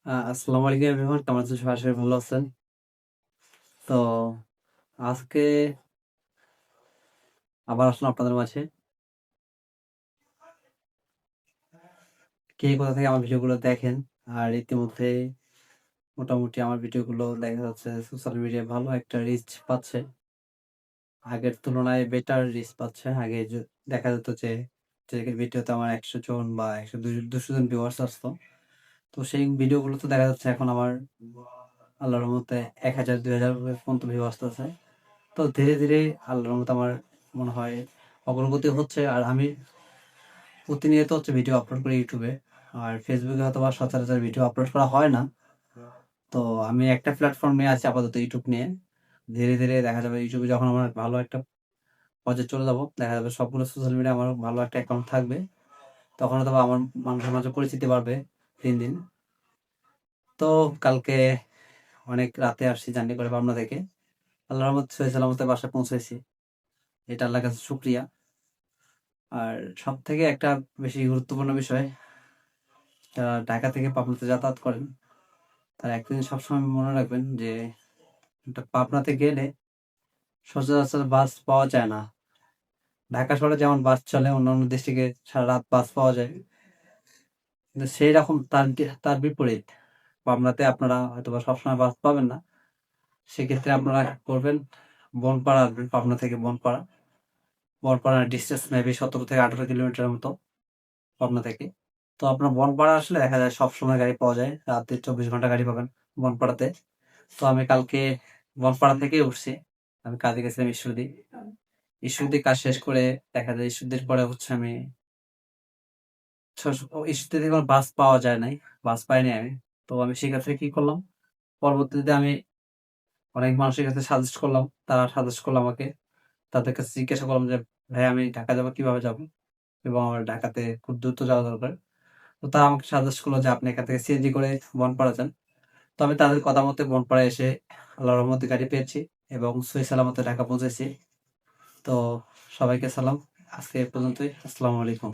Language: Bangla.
আসসালামু আলাইকুম এভরিওয়ান, কেমন আছেন সবাই? আশা করি ভালো আছেন। তো আজকে আবার আসলাম আপনাদের মাঝে। কে কোথা থেকে আমার ভিডিওগুলো দেখেন, আর ইতিমধ্যে মোটামুটি আমার ভিডিওগুলো দেখা যাচ্ছে সোশ্যাল মিডিয়ায় ভালো একটা রিচ পাচ্ছে। আগের তুলনায় বেটার রিচ পাচ্ছে। আগে দেখা যেত যে ভিডিওতে আমার 100 জন বা 100 200 জন ভিউয়ার্স আসতো। তো সেই ভিডিওগুলো তো দেখা যাচ্ছে এখন আমার আল্লাহর রহমতে 1000 2000 পর্যন্ত ভিউ আসতেছে। তো ধীরে ধীরে আল্লাহর রহমতে আমার মনে হয় অগ্রগতি হচ্ছে। আর আমি প্রতিনিয়ত ভিডিও আপলোড করি ইউটিউবে। আর ফেসবুকে হয়তোবা সচরাচর ভিডিও আপলোড করা হয় না। তো আমি একটা প্ল্যাটফর্ম নিয়ে আছি আপাতত, ইউটিউব নিয়ে। ধীরে ধীরে দেখা যাবে ইউটিউবে যখন আমার ভালো একটা পর্যায়ে চলে যাব, দেখা যাবে সবগুলো সোশ্যাল মিডিয়া আমার ভালো একটা অ্যাকাউন্ট থাকবে। তখন হয়তোবা আমার মানুষের মাঝে পরিচিতি বাড়বে দিন দিন। তো কালকে অনেক রাতে আসছি জার্নি করে পাবনা থেকে। আল্লাহর রহমতে সহি সালামতে বাসায় পৌঁছেছি। এটা আল্লাহর কাছে শুকরিয়া। আর সব থেকে একটা বেশি গুরুত্বপূর্ণ বিষয়, যারা ঢাকা থেকে পাবনাতে যাতায়াত করেন তারা একটা জিনিস সবসময় মনে রাখবেন যে পাবনাতে গেলে সচরাচর বাস পাওয়া যায় না। ঢাকা শহরে যেমন বাস চলে, অন্যান্য ডিস্ট্রিক্টে সারা রাত বাস পাওয়া যায়, কিন্তু সেই রকম তার বিপরীত পাবনাতে আপনারা হয়তোবা সবসময় বাস পাবেন না। সেক্ষেত্রে আপনারা করবেন, বনপাড়া আসবেন। পাবনা থেকে বনপাড়ার ডিস্টেন্স মেবি 17 থেকে 18 কিলোমিটারের মতো পাবনা থেকে। তো আপনার বনপাড়া আসলে দেখা যায় সবসময় গাড়ি পাওয়া যায়, রাতে 24 ঘন্টা গাড়ি পাবেন বনপাড়াতে। তো আমি কালকে বনপাড়া থেকে উঠছি। আমি কাজে গেছিলাম ঈশ্বরদী। ঈশ্বরদী কাজ শেষ করে দেখা যায় ঈশ্বরদীর পরে আমি ঈশ্বরদী থেকে আমার বাস পাওয়া যায় নাই, বাস পাইনি আমি। তো আমি সেক্ষেত্রে কি করলাম, পরবর্তীতে আমি অনেক মানুষের কাছে সাজেস্ট করলাম, তারা সাজেস্ট করলো আমাকে। তাদের কাছে জিজ্ঞাসা করলাম যে ভাই আমি ঢাকা যাবো, কিভাবে যাবো, এবং আমার ঢাকাতে খুব দ্রুত যাওয়া দরকার। তো তারা আমাকে সাজেস্ট করলো যে আপনি এখান থেকে সিএনজি করে বনপাড়া যান। তো আমি তাদের কথা মতো বনপাড়ায় এসে আল্লাহর রহমতে গাড়ি পেয়েছি এবং সহি সালামতে ঢাকা পৌঁছেছি। তো সবাইকে সালাম। আজকে এ পর্যন্তই। আসসালামু আলাইকুম।